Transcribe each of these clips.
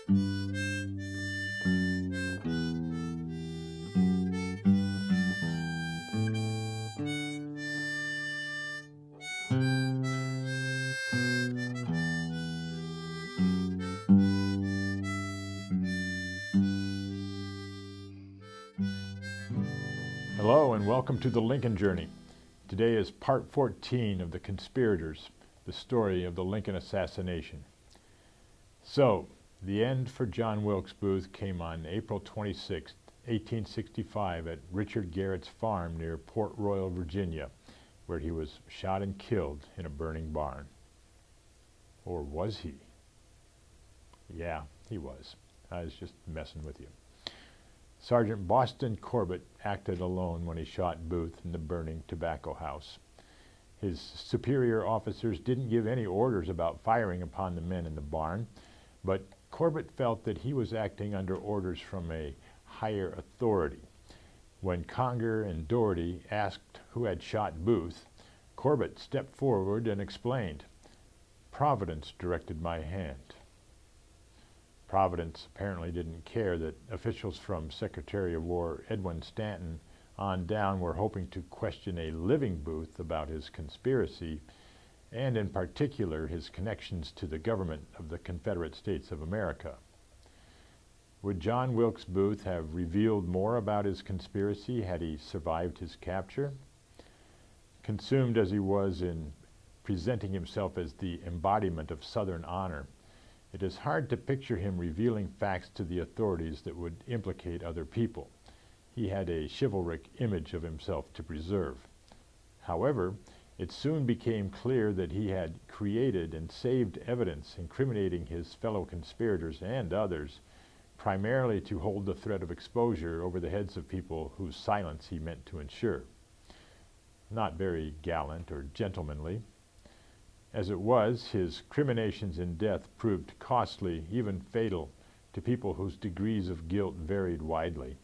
Hello and welcome to the Lincoln Journey. Today is part 14 of the Conspirators, the story of the Lincoln assassination. So, the end for John Wilkes Booth came on April 26, 1865 at Richard Garrett's farm near Port Royal, Virginia, where he was shot and killed in a burning barn. Or was he? Yeah, he was. I was just messing with you. Sergeant Boston Corbett acted alone when he shot Booth in the burning tobacco house. His superior officers didn't give any orders about firing upon the men in the barn, but Corbett felt that he was acting under orders from a higher authority. When Conger and Doherty asked who had shot Booth, Corbett stepped forward and explained, "Providence directed my hand." Providence apparently didn't care that officials from Secretary of War Edwin Stanton on down were hoping to question a living Booth about his conspiracy, and in particular his connections to the government of the Confederate States of America. Would John Wilkes Booth have revealed more about his conspiracy had he survived his capture? Consumed as he was in presenting himself as the embodiment of Southern honor, it is hard to picture him revealing facts to the authorities that would implicate other people. He had a chivalric image of himself to preserve. However, it soon became clear that he had created and saved evidence incriminating his fellow conspirators and others, primarily to hold the threat of exposure over the heads of people whose silence he meant to ensure. Not very gallant or gentlemanly. As it was, his criminations in death proved costly, even fatal, to people whose degrees of guilt varied widely.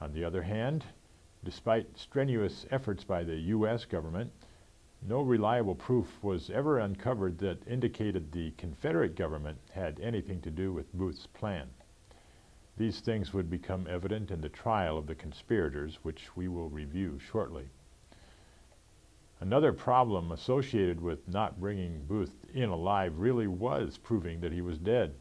On the other hand, despite strenuous efforts by the U.S. government, no reliable proof was ever uncovered that indicated the Confederate government had anything to do with Booth's plan. These things would become evident in the trial of the conspirators, which we will review shortly. Another problem associated with not bringing Booth in alive really was proving that he was dead.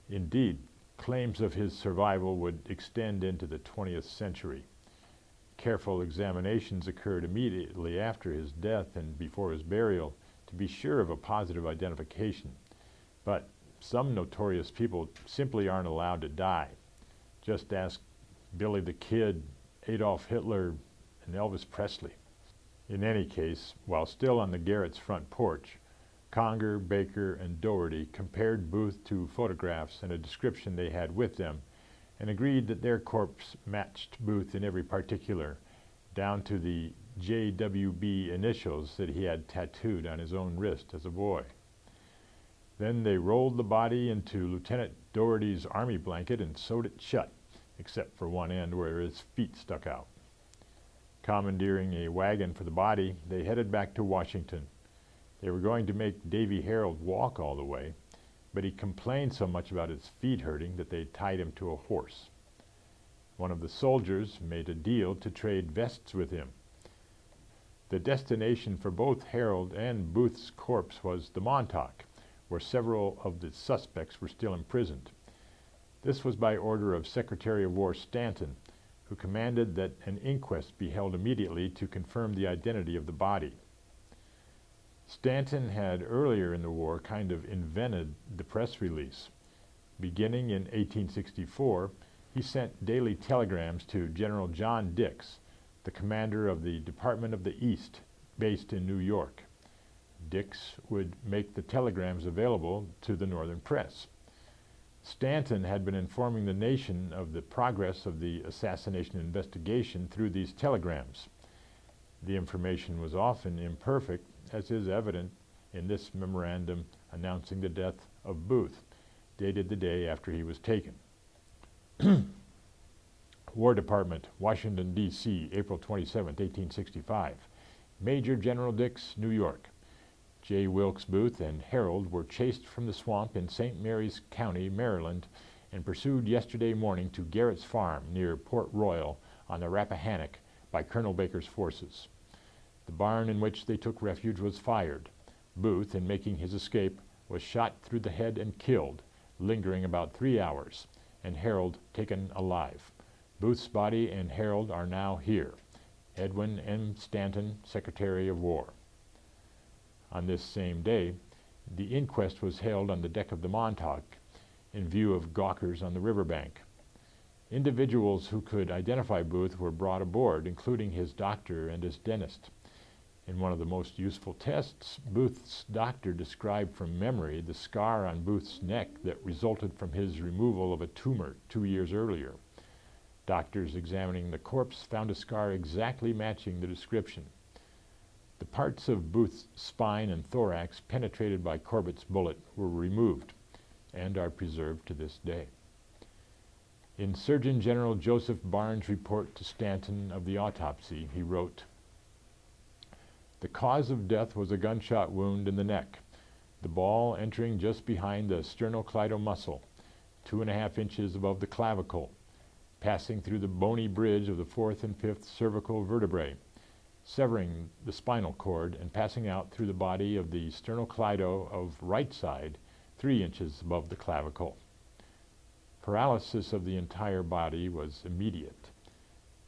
Indeed, claims of his survival would extend into the 20th century. Careful examinations occurred immediately after his death and before his burial to be sure of a positive identification. But some notorious people simply aren't allowed to die. Just ask Billy the Kid, Adolf Hitler, and Elvis Presley. In any case, while still on the Garrett's front porch, Conger, Baker, and Doherty compared Booth to photographs and a description they had with them, and agreed that their corpse matched Booth in every particular, down to the JWB initials that he had tattooed on his own wrist as a boy. Then they rolled the body into Lieutenant Doherty's army blanket and sewed it shut, except for one end where his feet stuck out. Commandeering a wagon for the body, they headed back to Washington. They were going to make Davy Harold walk all the way, but he complained so much about his feet hurting that they tied him to a horse. One of the soldiers made a deal to trade vests with him. The destination for both Harold and Booth's corpse was the Montauk, where several of the suspects were still imprisoned. This was by order of Secretary of War Stanton, who commanded that an inquest be held immediately to confirm the identity of the body. Stanton had earlier in the war kind of invented the press release. Beginning in 1864, he sent daily telegrams to General John Dix, the commander of the Department of the East, based in New York. Dix would make the telegrams available to the Northern press. Stanton had been informing the nation of the progress of the assassination investigation through these telegrams. The information was often imperfect, as is evident in this memorandum announcing the death of Booth, dated the day after he was taken. War Department, Washington, D.C., April 27, 1865. Major General Dix, New York. J. Wilkes Booth and Harold were chased from the swamp in St. Mary's County, Maryland, and pursued yesterday morning to Garrett's Farm near Port Royal on the Rappahannock by Colonel Baker's forces. The barn in which they took refuge was fired. Booth, in making his escape, was shot through the head and killed, lingering about 3 hours, and Harold taken alive. Booth's body and Harold are now here. Edwin M. Stanton, Secretary of War. On this same day, the inquest was held on the deck of the Montauk in view of gawkers on the riverbank. Individuals who could identify Booth were brought aboard, including his doctor and his dentist. In one of the most useful tests, Booth's doctor described from memory the scar on Booth's neck that resulted from his removal of a tumor 2 years earlier. Doctors examining the corpse found a scar exactly matching the description. The parts of Booth's spine and thorax penetrated by Corbett's bullet were removed and are preserved to this day. In Surgeon General Joseph Barnes' report to Stanton of the autopsy, he wrote, "The cause of death was a gunshot wound in the neck, the ball entering just behind the sternocleidomuscle muscle, 2.5 inches above the clavicle, passing through the bony bridge of the 4th and 5th cervical vertebrae, severing the spinal cord and passing out through the body of the sternocleido of right side, 3 inches above the clavicle. Paralysis of the entire body was immediate,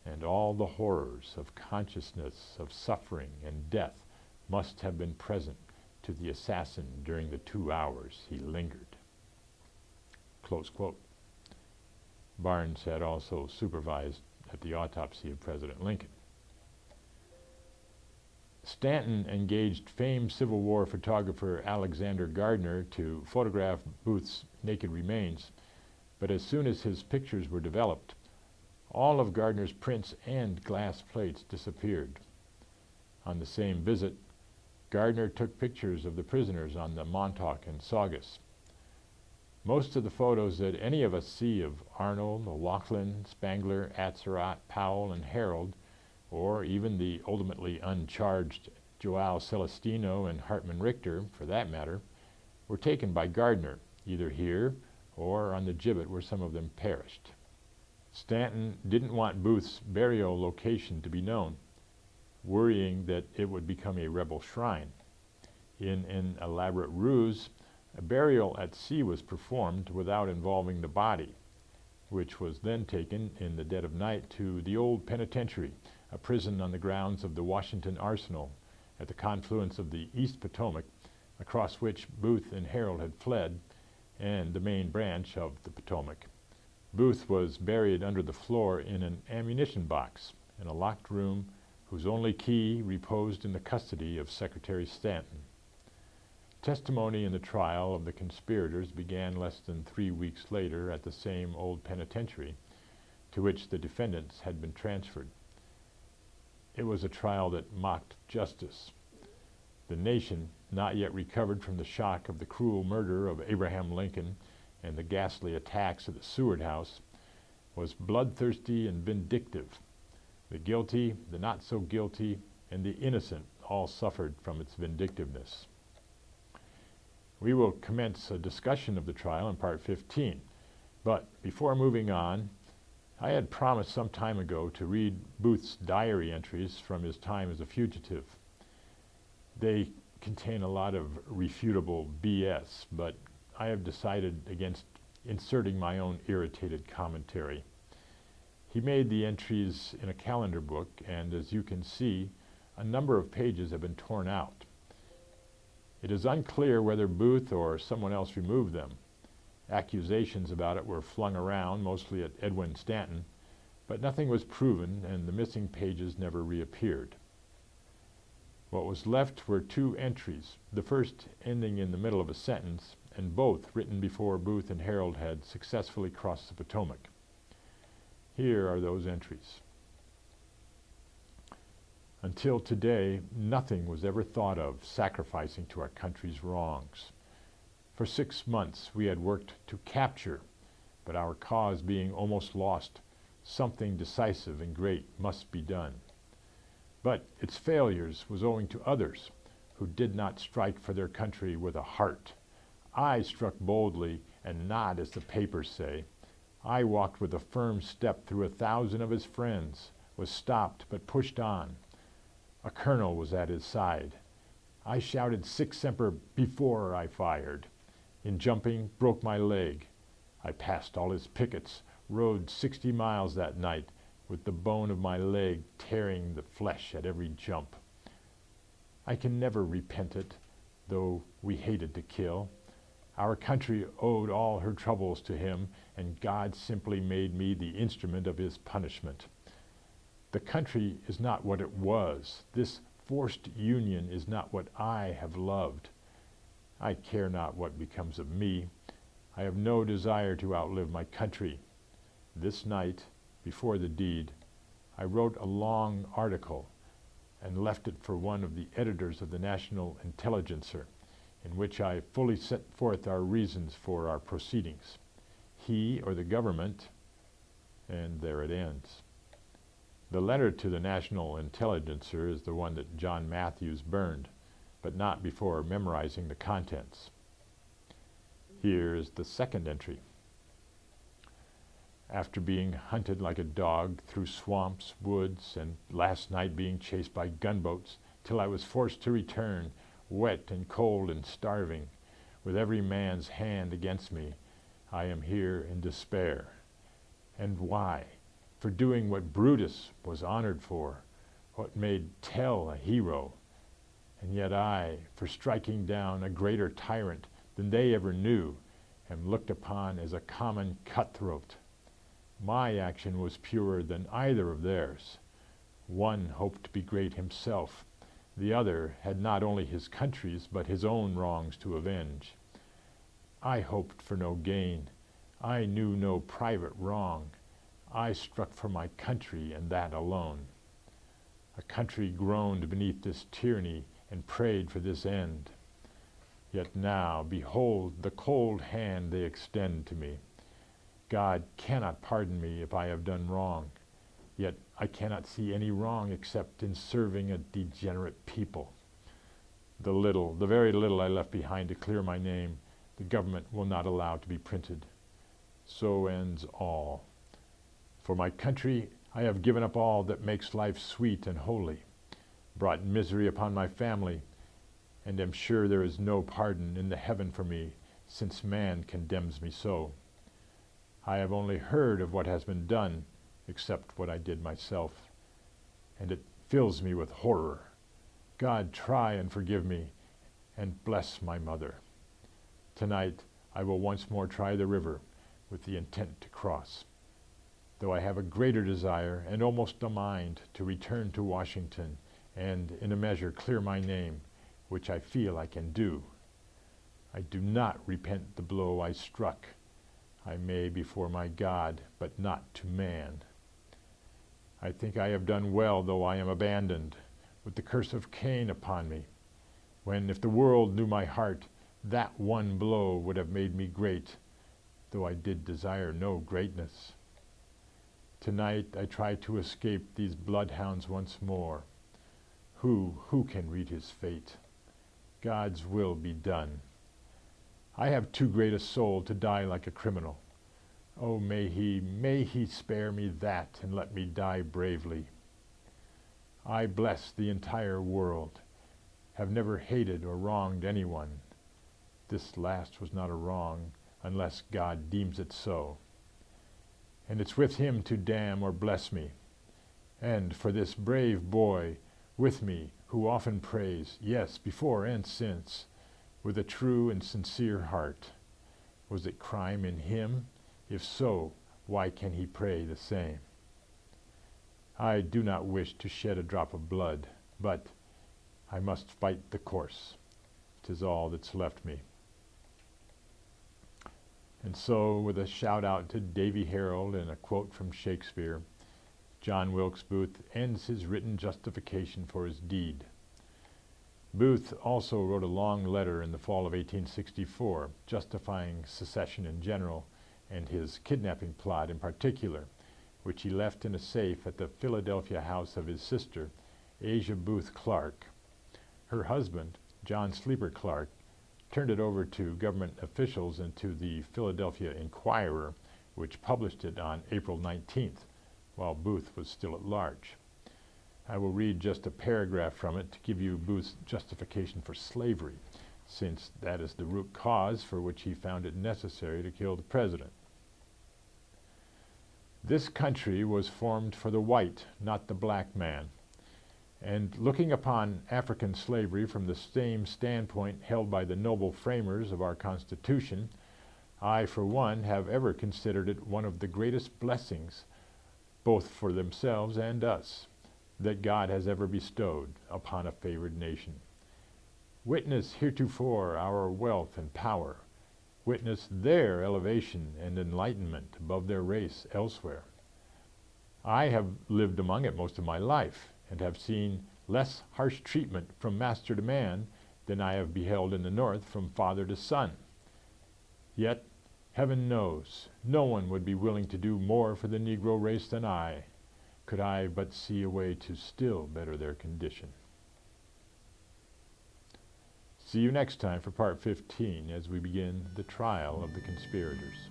and all the horrors of consciousness, of suffering and death must have been present to the assassin during the 2 hours he lingered." Close quote. Barnes had also supervised at the autopsy of President Lincoln. Stanton engaged famed Civil War photographer Alexander Gardner to photograph Booth's naked remains, but as soon as his pictures were developed, all of Gardner's prints and glass plates disappeared. On the same visit, Gardner took pictures of the prisoners on the Montauk and Saugus. Most of the photos that any of us see of Arnold, O'Loughlin, Spangler, Atzerodt, Powell, and Harold, or even the ultimately uncharged Joao Celestino and Hartman Richter, for that matter, were taken by Gardner, either here or on the gibbet where some of them perished. Stanton didn't want Booth's burial location to be known, worrying that it would become a rebel shrine. In an elaborate ruse, a burial at sea was performed without involving the body, which was then taken in the dead of night to the old penitentiary, a prison on the grounds of the Washington Arsenal at the confluence of the East Potomac, across which Booth and Harold had fled, and the main branch of the Potomac. Booth was buried under the floor in an ammunition box in a locked room whose only key reposed in the custody of Secretary Stanton. Testimony in the trial of the conspirators began less than 3 weeks later at the same old penitentiary to which the defendants had been transferred. It was a trial that mocked justice. The nation, not yet recovered from the shock of the cruel murder of Abraham Lincoln and the ghastly attacks at the Seward House, was bloodthirsty and vindictive. The guilty, the not so guilty, and the innocent all suffered from its vindictiveness. We will commence a discussion of the trial in Part 15, but before moving on, I had promised some time ago to read Booth's diary entries from his time as a fugitive. They contain a lot of refutable BS, but I have decided against inserting my own irritated commentary. He made the entries in a calendar book, and as you can see, a number of pages have been torn out. It is unclear whether Booth or someone else removed them. Accusations about it were flung around, mostly at Edwin Stanton, but nothing was proven and the missing pages never reappeared. What was left were 2 entries, the first ending in the middle of a sentence, and both written before Booth and Harold had successfully crossed the Potomac. Here are those entries. Until today, nothing was ever thought of sacrificing to our country's wrongs. For 6 months we had worked to capture, but our cause being almost lost, something decisive and great must be done. But its failures was owing to others who did not strike for their country with a heart. I struck boldly and not as the papers say. I walked with a firm step through 1,000 of his friends, was stopped but pushed on. A colonel was at his side. I shouted Sic Semper before I fired. In jumping, broke my leg. I passed all his pickets, rode 60 miles that night, with the bone of my leg tearing the flesh at every jump. I can never repent it, though we hated to kill. Our country owed all her troubles to him, and God simply made me the instrument of his punishment. The country is not what it was. This forced union is not what I have loved. I care not what becomes of me. I have no desire to outlive my country. This night, before the deed, I wrote a long article and left it for one of the editors of the National Intelligencer, in which I fully set forth our reasons for our proceedings. He or the government, and there it ends. The letter to the National Intelligencer is the one that John Matthews burned, but not before memorizing the contents. Here is the second entry. After being hunted like a dog through swamps, woods, and last night being chased by gunboats, till I was forced to return, wet and cold and starving, with every man's hand against me, I am here in despair. And why? For doing what Brutus was honored for, what made Tell a hero, and yet I, for striking down a greater tyrant than they ever knew, am looked upon as a common cutthroat. My action was purer than either of theirs. One hoped to be great himself. The other had not only his country's, but his own wrongs to avenge. I hoped for no gain. I knew no private wrong. I struck for my country, and that alone. A country groaned beneath this tyranny and prayed for this end. Yet now, behold the cold hand they extend to me. God cannot pardon me if I have done wrong, yet I cannot see any wrong except in serving a degenerate people. The very little I left behind to clear my name, the government will not allow to be printed. So ends all. For my country, I have given up all that makes life sweet and holy, brought misery upon my family, and am sure there is no pardon in the heaven for me, since man condemns me so. I have only heard of what has been done, except what I did myself, and it fills me with horror. God, try and forgive me, and bless my mother. Tonight I will once more try the river, with the intent to cross, though I have a greater desire, and almost a mind, to return to Washington, and in a measure clear my name, which I feel I can do. I do not repent the blow I struck. I may before my God, but not to man. I think I have done well, though I am abandoned, with the curse of Cain upon me, when, if the world knew my heart, that one blow would have made me great, though I did desire no greatness. Tonight I try to escape these bloodhounds once more. Who can read his fate? God's will be done. I have too great a soul to die like a criminal. Oh, may he spare me that and let me die bravely. I bless the entire world, have never hated or wronged anyone. This last was not a wrong, unless God deems it so. And it's with him to damn or bless me. And for this brave boy with me, who often prays, yes, before and since, with a true and sincere heart. Was it crime in him? If so, why can he pray the same? I do not wish to shed a drop of blood, but I must fight the course. 'Tis all that's left me. And so, with a shout out to Davy Harold and a quote from Shakespeare, John Wilkes Booth ends his written justification for his deed. Booth also wrote a long letter in the fall of 1864, justifying secession in general and his kidnapping plot in particular, which he left in a safe at the Philadelphia house of his sister, Asia Booth Clark. Her husband, John Sleeper Clark, turned it over to government officials and to the Philadelphia Inquirer, which published it on April 19th, while Booth was still at large. I will read just a paragraph from it to give you Booth's justification for slavery, since that is the root cause for which he found it necessary to kill the president. This country was formed for the white, not the black man. And looking upon African slavery from the same standpoint held by the noble framers of our Constitution, I, for one, have ever considered it one of the greatest blessings, both for themselves and us, that God has ever bestowed upon a favored nation. Witness heretofore our wealth and power. Witness their elevation and enlightenment above their race elsewhere. I have lived among it most of my life, and have seen less harsh treatment from master to man than I have beheld in the North from father to son. Yet, heaven knows, no one would be willing to do more for the Negro race than I, could I but see a way to still better their condition. See you next time for part 15 as we begin the trial of the conspirators.